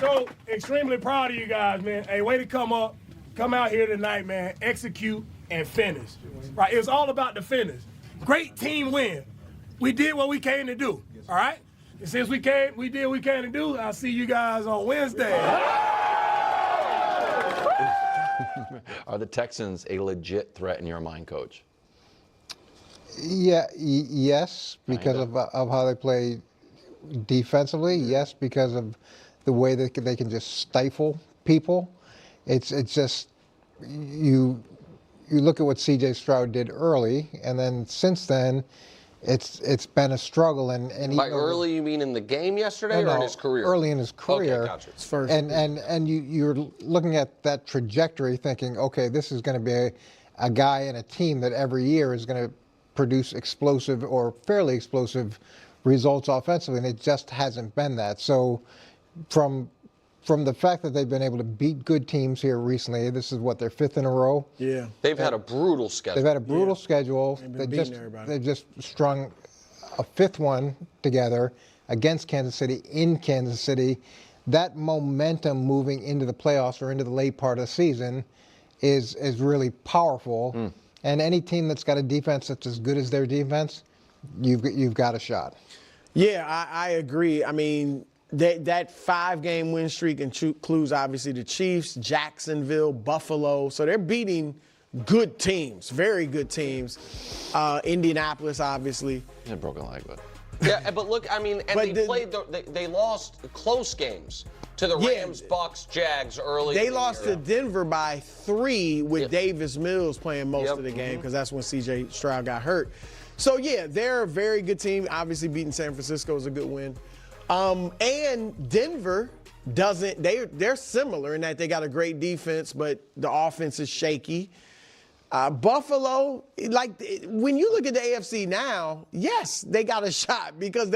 So extremely proud of you guys, man. Hey, way to come out here tonight, man. Execute and finish. Right? It was all about the finish. Great team win. We did what we came to do. All right? And since we did what we came to do, I'll see you guys on Wednesday. Are the Texans a legit threat in your mind, Coach? Yeah, yes, because of how they play defensively. Yes, because of the way they can just stifle people. It's just you look at what C.J. Stroud did early, and then since then, it's been a struggle. And by early, you mean in the game yesterday or in his career? Early in his career. Okay, gotcha. It's first. And you're looking at that trajectory, thinking, okay, this is going to be a guy and a team that every year is going to produce explosive or fairly explosive results offensively, and it just hasn't been that. So from the fact that they've been able to beat good teams here recently, this is what, their fifth in a row? Yeah. They've had a brutal schedule. They've had a brutal schedule. They've just strung a fifth one together against Kansas City in Kansas City. That momentum moving into the playoffs or into the late part of the season is really powerful. And any team that's got a defense that's as good as their defense, you've got a shot. Yeah, I agree. I mean, that 5-game win streak includes obviously the Chiefs, Jacksonville, Buffalo. So they're beating good teams, very good teams. Indianapolis, obviously. Yeah, broken leg, but. Yeah, but look, I mean, and they lost close games to the Rams, Bucks, Jags early. They lost to Denver by 3 with Davis Mills playing most of the game because that's when C.J. Stroud got hurt. So, yeah, they're a very good team. Obviously, beating San Francisco is a good win. And Denver they're similar in that they got a great defense, but the offense is shaky. Buffalo, when you look at the AFC now, yes, they got a shot because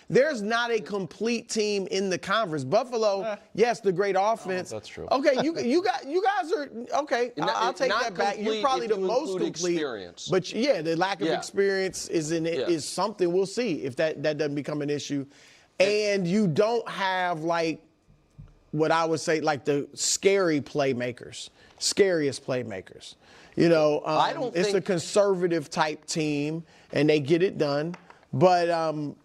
there's not a complete team in the conference. Buffalo, yes, the great offense. Oh, that's true. Okay, you guys are okay. I'll take that back. You're probably the most complete. Experience. But yeah, the lack of experience is something. We'll see if that doesn't become an issue. And you don't have what I would say the scariest playmakers. You know, it's a conservative type team, and they get it done. But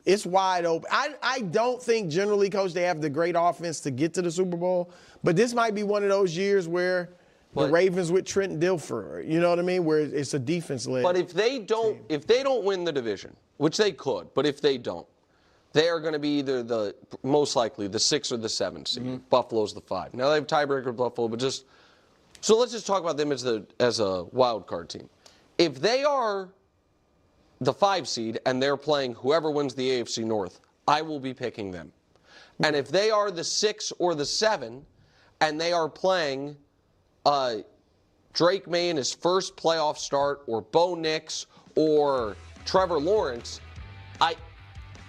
it's wide open. I don't think generally, Coach, they have the great offense to get to the Super Bowl. But this might be one of those years where the Ravens with Trent Dilfer, you know what I mean, where it's a defense-led. But if they don't win the division, which they could, but if they don't, they are going to be either most likely the 6 or the 7 seed. Buffalo's the 5. Now they have tiebreaker with Buffalo, but so let's just talk about them as a wild card team. If they are the 5 seed and they're playing whoever wins the AFC North, I will be picking them. And if they are the 6 or the 7 and they are playing Drake May in his first playoff start, or Bo Nix or Trevor Lawrence,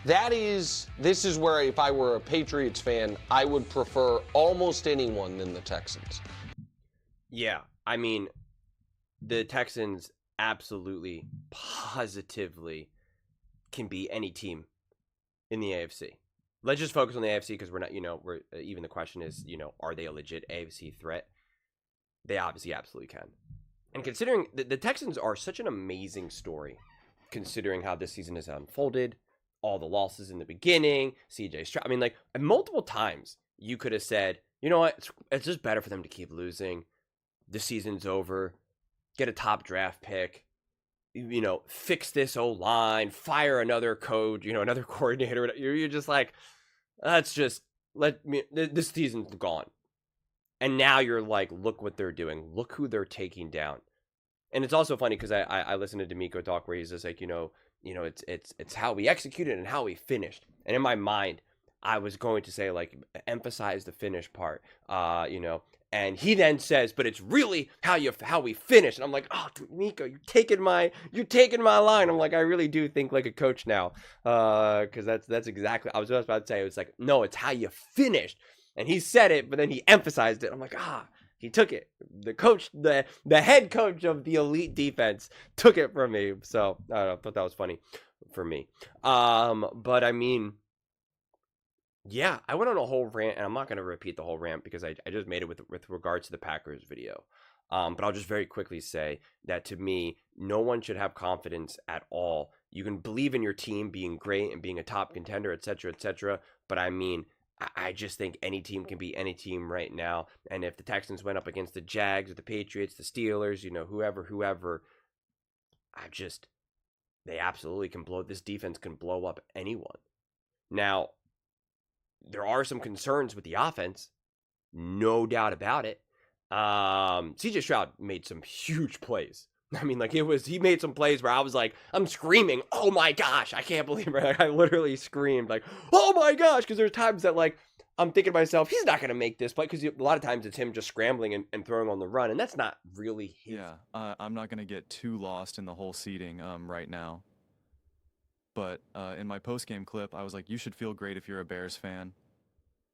this is where if I were a Patriots fan, I would prefer almost anyone than the Texans. Yeah, I mean, the Texans absolutely, positively can beat any team in the AFC. Let's just focus on the AFC because we're not, even the question is, are they a legit AFC threat? They obviously absolutely can. And considering the Texans are such an amazing story, considering how this season has unfolded, all the losses in the beginning, CJ Stroud. I mean, multiple times you could have said, you know what, it's just better for them to keep losing. The season's over. Get a top draft pick. Fix this O-line. Fire another coach. Another coordinator. You're just like, this season's gone. And now you're like, look what they're doing. Look who they're taking down. And it's also funny because I listened to D'Amico talk where he's just like, it's how we executed and how we finished. And in my mind, I was going to say emphasize the finish part, And he then says, but it's really how we finish. And I'm like, oh, D'Amico, you're taking my line. I'm like, I really do think like a coach now, because that's exactly. I was just about to say, it was like, no, it's how you finished. And he said it, but then he emphasized it. I'm like, he took it. The coach, the head coach of the elite defense took it from me. So I thought that was funny for me. But I mean, Yeah, I went on a whole rant, and I'm not going to repeat the whole rant because I just made it with regards to the Packers video. But I'll just very quickly say that to me, no one should have confidence at all. You can believe in your team being great and being a top contender, et cetera, et cetera. But I mean, I just think any team can beat any team right now. And if the Texans went up against the Jags or the Patriots, the Steelers, whoever, they absolutely can blow. This defense can blow up anyone. Now, there are some concerns with the offense, no doubt about it. CJ Stroud made some huge plays. I mean, like he made some plays where I was like, I'm screaming, oh my gosh, I can't believe it. Like, I literally screamed like, oh my gosh, because there's times that like I'm thinking to myself, he's not going to make this play because a lot of times it's him just scrambling and throwing on the run, and that's not really his. Yeah, I'm not going to get too lost in the whole seeding right now. But in my post-game clip, I was like, you should feel great if you're a Bears fan.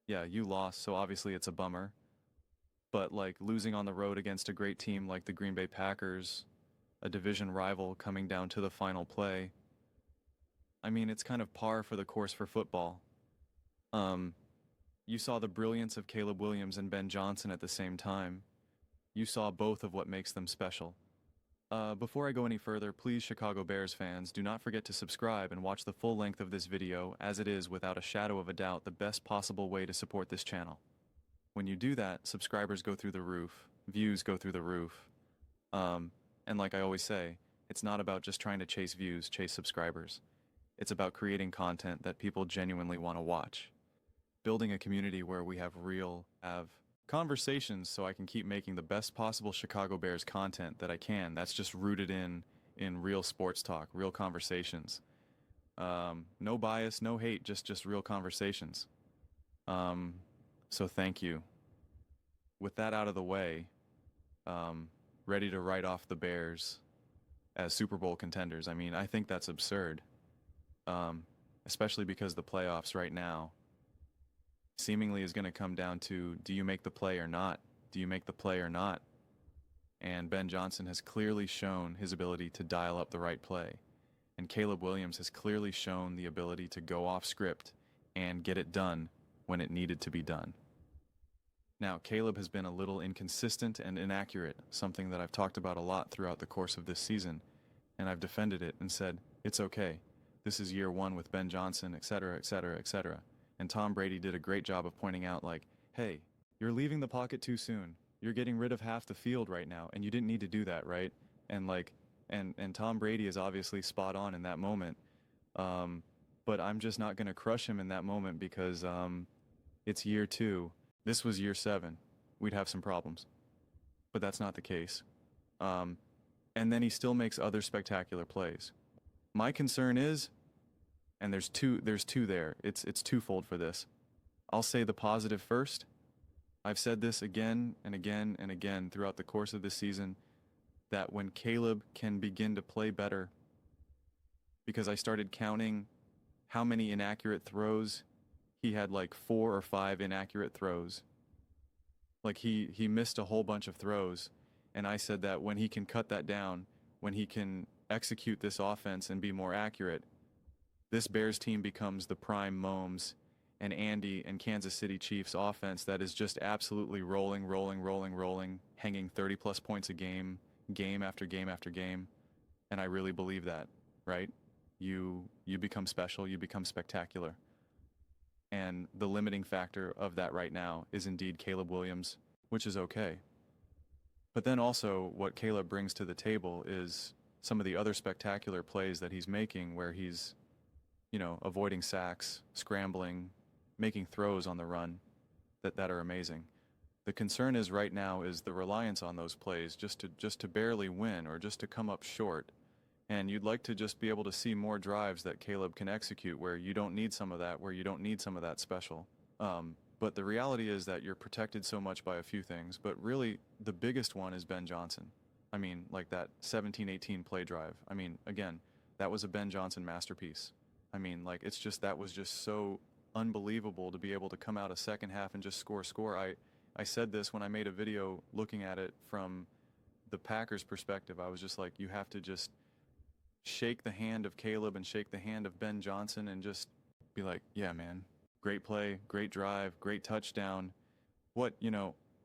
Yeah, you lost, so obviously it's a bummer. But like losing on the road against a great team like the Green Bay Packers, a division rival coming down to the final play, I mean, it's kind of par for the course for football. You saw the brilliance of Caleb Williams and Ben Johnson at the same time. You saw both of what makes them special. Before I go any further, please, Chicago Bears fans, do not forget to subscribe and watch the full length of this video, as it is, without a shadow of a doubt, the best possible way to support this channel. When you do that, subscribers go through the roof, views go through the roof. And like I always say, it's not about just trying to chase views, chase subscribers. It's about creating content that people genuinely want to watch. Building a community where we have conversations so I can keep making the best possible Chicago Bears content that I can. That's just rooted in real sports talk, real conversations. No bias, no hate, just real conversations. So thank you. With that out of the way, ready to write off the Bears as Super Bowl contenders. I mean, I think that's absurd. Especially because the playoffs right now seemingly is going to come down to, do you make the play or not? Do you make the play or not? And Ben Johnson has clearly shown his ability to dial up the right play. And Caleb Williams has clearly shown the ability to go off script and get it done when it needed to be done. Now, Caleb has been a little inconsistent and inaccurate, something that I've talked about a lot throughout the course of this season, and I've defended it and said, it's okay. This is year one with Ben Johnson, etc., etc., etc. And Tom Brady did a great job of pointing out, like, hey, you're leaving the pocket too soon. You're getting rid of half the field right now, and you didn't need to do that, right? And like, and Tom Brady is obviously spot on in that moment. But I'm just not going to crush him in that moment because it's year two. This was year 7. We'd have some problems. But that's not the case. And then he still makes other spectacular plays. My concern is, and there's two there. It's twofold for this. I'll say the positive first. I've said this again and again and again throughout the course of this season, that when Caleb can begin to play better, because I started counting how many inaccurate throws. He had like 4 or 5 inaccurate throws. Like he missed a whole bunch of throws. And I said that when he can cut that down, when he can execute this offense and be more accurate, this Bears team becomes the prime Mahomes and Andy and Kansas City Chiefs offense that is just absolutely rolling, hanging 30-plus points a game, game after game after game. And I really believe that, right? You become special, you become spectacular. And the limiting factor of that right now is indeed Caleb Williams, which is okay. But then also what Caleb brings to the table is some of the other spectacular plays that he's making where he's, avoiding sacks, scrambling, making throws on the run that are amazing. The concern is right now is the reliance on those plays just to barely win or just to come up short. And you'd like to just be able to see more drives that Caleb can execute where you don't need some of that special. But the reality is that you're protected so much by a few things, but really the biggest one is Ben Johnson. I mean, like that 17-18 play drive. I mean, again, that was a Ben Johnson masterpiece. I mean, like that was just so unbelievable to be able to come out a second half and just score. I said this when I made a video looking at it from the Packers' perspective. I was just like, you have to just shake the hand of Caleb and shake the hand of Ben Johnson and just be like, yeah, man, Great play, great drive, great touchdown.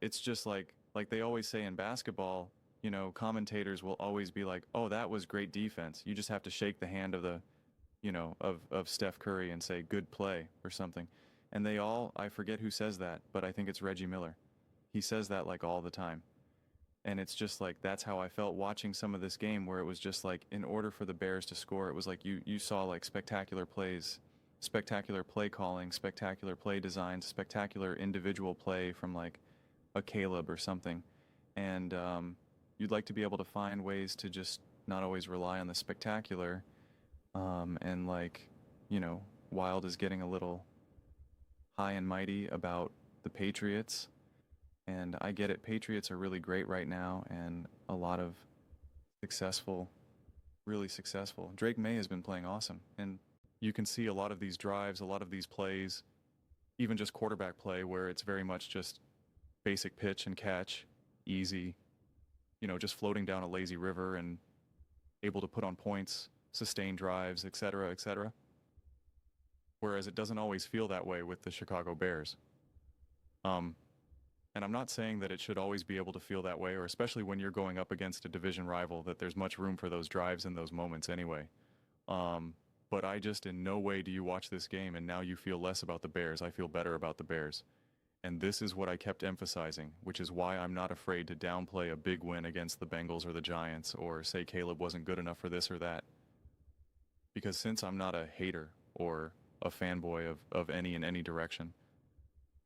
It's just like they always say in basketball, commentators will always be like, "Oh, that was great defense." You just have to shake the hand of of Steph Curry and say good play or something. And I forget who says that, but I think it's Reggie Miller. He says that like all the time. And it's just like, that's how I felt watching some of this game, where it was just like, in order for the Bears to score, it was like you saw like spectacular plays, spectacular play calling, spectacular play designs, spectacular individual play from like a Caleb or something. And you'd like to be able to find ways to just not always rely on the spectacular. And like, Wild is getting a little high and mighty about the Patriots. And I get it. Patriots are really great right now, and a lot of really successful. Drake May has been playing awesome. And you can see a lot of these drives, a lot of these plays, even just quarterback play, where it's very much just basic pitch and catch, easy, just floating down a lazy river and able to put on points, sustain drives, etc., etc. Whereas it doesn't always feel that way with the Chicago Bears. And I'm not saying that it should always be able to feel that way, or especially when you're going up against a division rival, that there's much room for those drives and those moments anyway. But I just, in no way do you watch this game and now you feel less about the Bears. I feel better about the Bears. And this is what I kept emphasizing, which is why I'm not afraid to downplay a big win against the Bengals or the Giants, or say Caleb wasn't good enough for this or that. Because since I'm not a hater or a fanboy of any in any direction,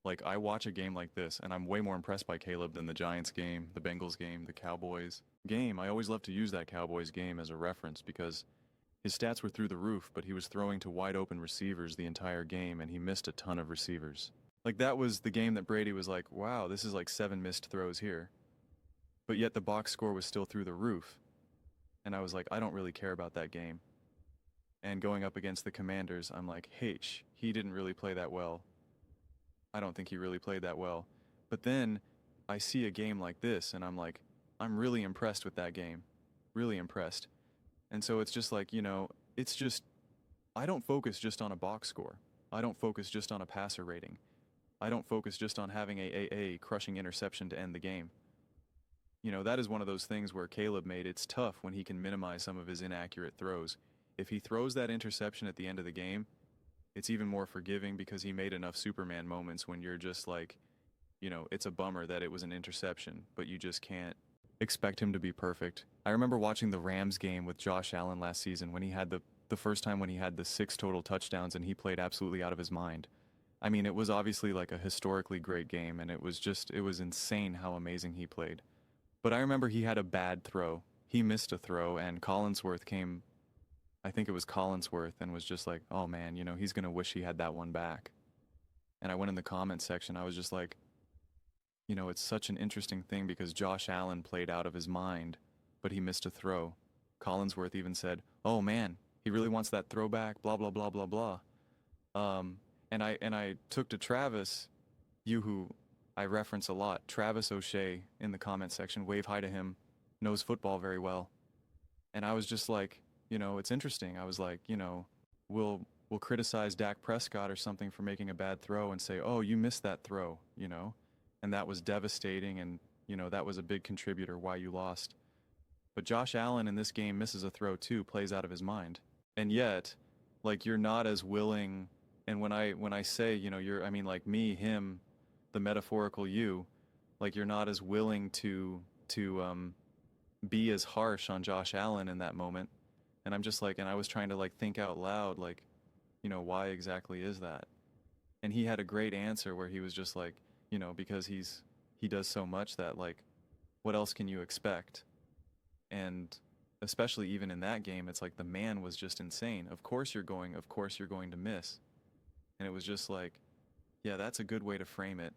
like, I watch a game like this, and I'm way more impressed by Caleb than the Giants game, the Bengals game, the Cowboys game. I always love to use that Cowboys game as a reference because his stats were through the roof, but he was throwing to wide open receivers the entire game, and he missed a ton of receivers. Like, that was the game that Brady was like, wow, this is like 7 missed throws here. But yet the box score was still through the roof. And I was like, I don't really care about that game. And going up against the Commanders, I'm like, H, he didn't really play that well. I don't think he really played that well. But then I see a game like this, and I'm like, I'm really impressed with that game. Really impressed. And so it's just like, it's just, I don't focus just on a box score. I don't focus just on a passer rating. I don't focus just on having a crushing interception to end the game. That is one of those things where Caleb made it's tough when he can minimize some of his inaccurate throws. If he throws that interception at the end of the game, it's even more forgiving because he made enough Superman moments when you're just like, it's a bummer that it was an interception, but you just can't expect him to be perfect. I remember watching the Rams game with Josh Allen last season when he had the first time when he had the 6 total touchdowns and he played absolutely out of his mind. I mean, it was obviously like a historically great game, and it was insane how amazing he played. But I remember he had a bad throw. He missed a throw, and Collinsworth came, I think it was Collinsworth, and was just like, oh man, he's going to wish he had that one back. And I went in the comments section, I was just like, it's such an interesting thing because Josh Allen played out of his mind, but he missed a throw. Collinsworth even said, oh man, he really wants that throw back, blah, blah, blah, blah, blah. And I took to Travis, who I reference a lot, Travis O'Shea in the comment section, wave hi to him, knows football very well. And I was just like, it's interesting. I was like, we'll criticize Dak Prescott or something for making a bad throw and say, oh, you missed that throw, and that was devastating, and, that was a big contributor why you lost. But Josh Allen in this game misses a throw too, plays out of his mind. And yet, like, you're not as willing, and when I say, I mean, like me, him, the metaphorical you, like, you're not as willing to be as harsh on Josh Allen in that moment. And I'm just like, and I was trying to like think out loud, like, why exactly is that? And he had a great answer where he was just like, because he does so much that, like, what else can you expect? And especially even in that game, it's like the man was just insane. Of course you're going to miss. And it was just like, yeah, that's a good way to frame it.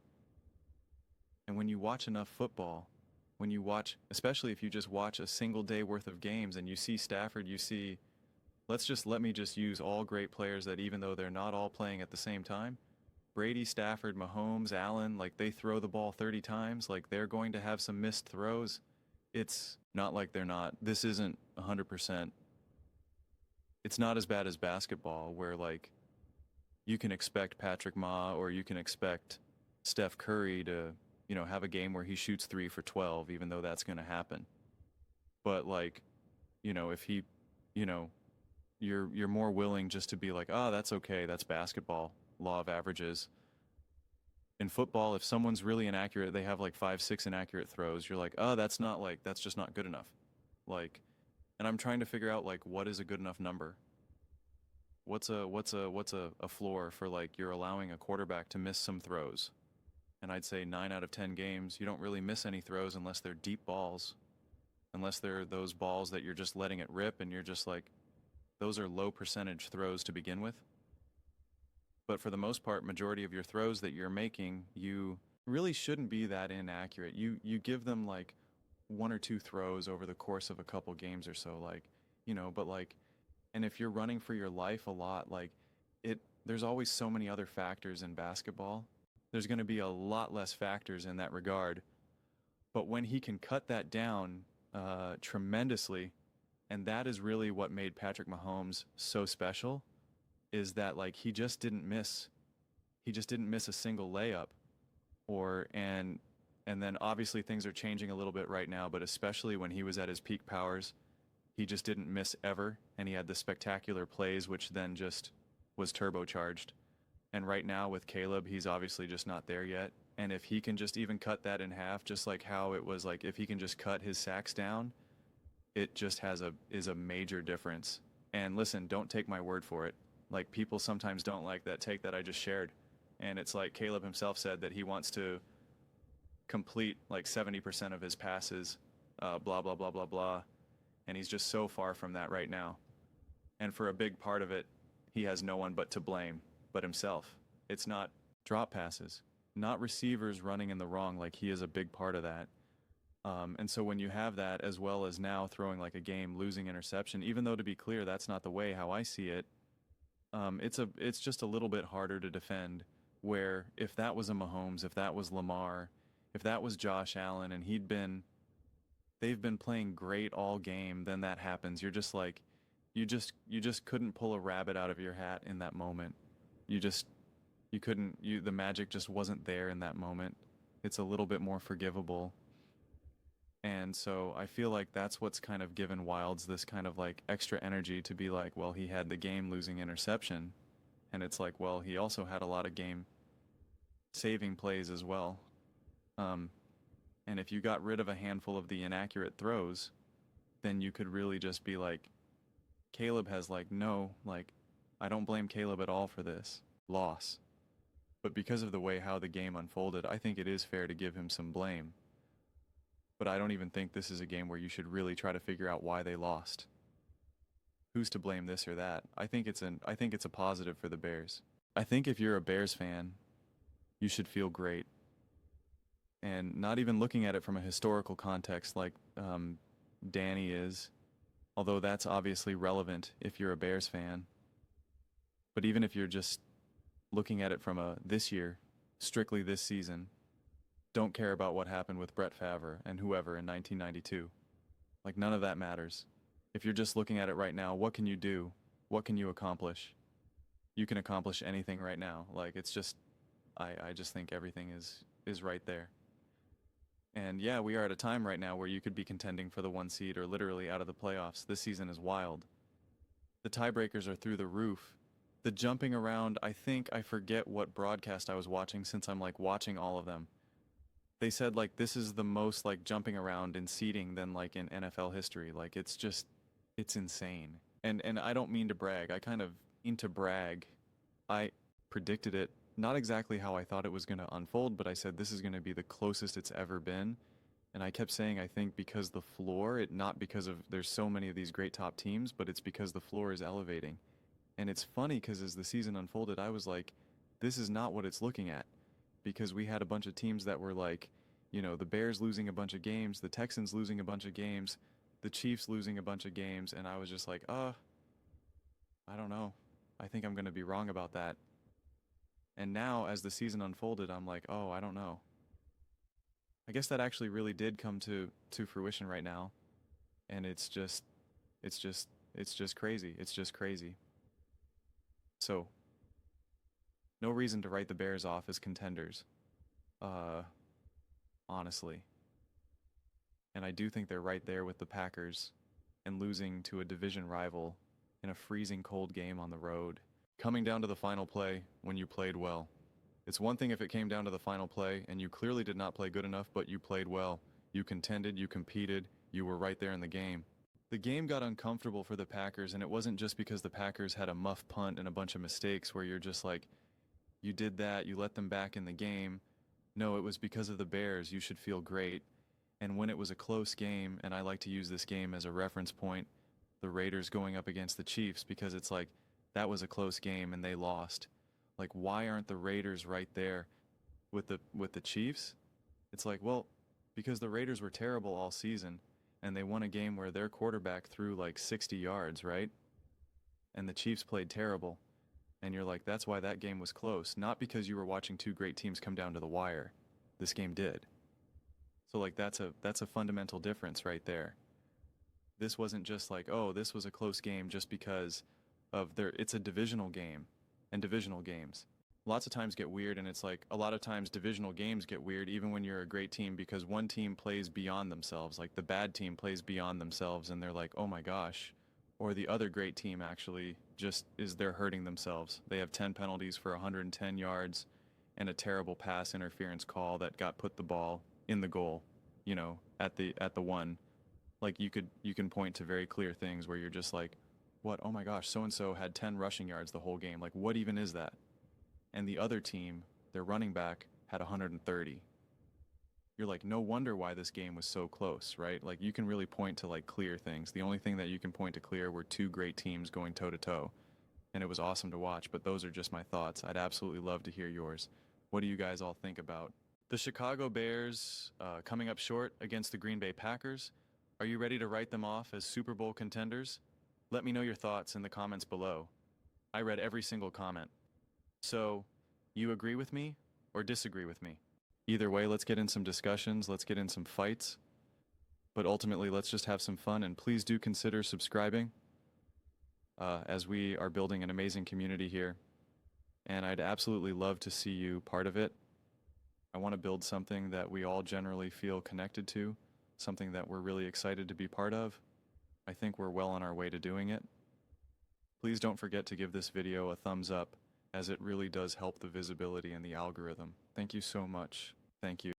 And when you watch enough football, especially if you just watch a single day worth of games and you see Stafford, let me just use all great players that even though they're not all playing at the same time, Brady, Stafford, Mahomes, Allen, like, they throw the ball 30 times, like, they're going to have some missed throws. It's not like they're not. This isn't 100%. It's not as bad as basketball where, like, you can expect Patrick Ma or you can expect Steph Curry to, have a game where he shoots 3 for 12, even though that's going to happen. But like, if he, you're more willing just to be like, oh, that's okay, that's basketball, law of averages. In football, if someone's really inaccurate, they have like 5, 6 inaccurate throws, you're like, oh, that's just not good enough. Like, and I'm trying to figure out like what is a good enough number. What's a floor for like you're allowing a quarterback to miss some throws? And I'd say 9 out of 10 games, you don't really miss any throws unless they're deep balls. Unless they're those balls that you're just letting it rip and you're just like, those are low percentage throws to begin with. But for the most part, majority of your throws that you're making, you really shouldn't be that inaccurate. You give them like 1 or 2 throws over the course of a couple games or so, like, but like, and if you're running for your life a lot, like there's always so many other factors in basketball. There's going to be a lot less factors in that regard. But when he can cut that down tremendously, and that is really what made Patrick Mahomes so special, is that like he just didn't miss a single layup, and then obviously things are changing a little bit right now, but especially when he was at his peak powers, he just didn't miss ever, and he had the spectacular plays, which then just was turbocharged. And right now with Caleb, he's obviously just not there yet. And if he can just even cut that in half, just like how it was, like if he can just cut his sacks down, it just is a major difference. And listen, don't take my word for it. Like people sometimes don't like that take that I just shared. And it's like Caleb himself said that he wants to complete like 70% of his passes, blah, blah, blah, blah, blah. And he's just so far from that right now. And for a big part of it, he has no one but to blame but himself. It's not drop passes, not receivers running in the wrong, like he is a big part of that. And so when you have that, as well as now throwing like a game losing interception, even though to be clear, that's not the way how I see it, it's just a little bit harder to defend, where if that was a Mahomes, if that was Lamar, if that was Josh Allen, and they've been playing great all game, then that happens. You're just like, you just couldn't pull a rabbit out of your hat in that moment. The magic just wasn't there in that moment. It's a little bit more forgivable. And so I feel like that's what's kind of given Wilds this kind of like extra energy to be like, well, he had the game losing interception. And it's like, well, he also had a lot of game saving plays as well. And if you got rid of a handful of the inaccurate throws, then you could really just be like, Caleb has like, no, like, I don't blame Caleb at all for this loss. But because of the way how the game unfolded, I think it is fair to give him some blame. But I don't even think this is a game where you should really try to figure out why they lost. Who's to blame this or that? I think it's a positive for the Bears. I think if you're a Bears fan, you should feel great. And not even looking at it from a historical context like Danny is, although that's obviously relevant if you're a Bears fan. But even if you're just looking at it from this year, strictly this season, don't care about what happened with Brett Favre and whoever in 1992. Like, none of that matters. If you're just looking at it right now, what can you do? What can you accomplish? You can accomplish anything right now. Like, it's just, I just think everything is right there. And yeah, we are at a time right now where you could be contending for the 1 seed or literally out of the playoffs. This season is wild. The tiebreakers are through the roof. The jumping around, I forget what broadcast I was watching since I'm like watching all of them. They said like this is the most like jumping around in seeding than like in NFL history. Like it's insane. And I don't mean to brag. I kind of mean to brag. I predicted it, not exactly how I thought it was going to unfold, but I said this is going to be the closest it's ever been. And I kept saying I think because the floor, not because of there's so many of these great top teams, but it's because the floor is elevating. And it's funny because as the season unfolded, I was like, this is not what it's looking at. Because we had a bunch of teams that were like, the Bears losing a bunch of games, the Texans losing a bunch of games, the Chiefs losing a bunch of games. And I was just like, I don't know. I think I'm going to be wrong about that. And now as the season unfolded, I'm like, I don't know. I guess that actually really did come to fruition right now. And it's just crazy. It's just crazy. So No reason to write the Bears off as contenders. Honestly. And I do think they're right there with the Packers and losing to a division rival in a freezing cold game on the road. Coming down to the final play when you played well. It's one thing if it came down to the final play and you clearly did not play good enough, but you played well. You contended, you competed, you were right there in the game. The game got uncomfortable for the Packers, and it wasn't just because the Packers had a muff punt and a bunch of mistakes where you're just like, you did that, you let them back in the game. No, it was because of the Bears. You should feel great. And when it was a close game, and I like to use this game as a reference point, the Raiders going up against the Chiefs, because it's like, that was a close game and they lost. Like, why aren't the Raiders right there with the Chiefs? It's like, well, because the Raiders were terrible all season, and they won a game where their quarterback threw like 60 yards, right? And the Chiefs played terrible. And you're like, that's why that game was close. Not because you were watching two great teams come down to the wire. This game did. So like, that's a fundamental difference right there. This wasn't just like, oh, this was a close game just because of it's a divisional game, and divisional games lots of times get weird, and it's like a lot of times divisional games get weird even when you're a great team, because one team plays beyond themselves, like the bad team plays beyond themselves, and they're like, oh my gosh. Or the other great team actually just they're hurting themselves. They have 10 penalties for 110 yards and a terrible pass interference call that put the ball in the goal, you know, at the one. Like you can point to very clear things where you're just like, what? Oh my gosh, so-and-so had 10 rushing yards the whole game. Like, what even is that? And the other team, their running back, had 130. You're like, no wonder why this game was so close, right? Like, you can really point to, like, clear things. The only thing that you can point to clear were two great teams going toe-to-toe. And it was awesome to watch, but those are just my thoughts. I'd absolutely love to hear yours. What do you guys all think about the Chicago Bears coming up short against the Green Bay Packers? Are you ready to write them off as Super Bowl contenders? Let me know your thoughts in the comments below. I read every single comment. So, you agree with me or disagree with me? Either way, let's get in some discussions, let's get in some fights. But ultimately, let's just have some fun, and please do consider subscribing as we are building an amazing community here. And I'd absolutely love to see you part of it. I want to build something that we all generally feel connected to, something that we're really excited to be part of. I think we're well on our way to doing it. Please don't forget to give this video a thumbs up, as it really does help the visibility and the algorithm. Thank you so much. Thank you.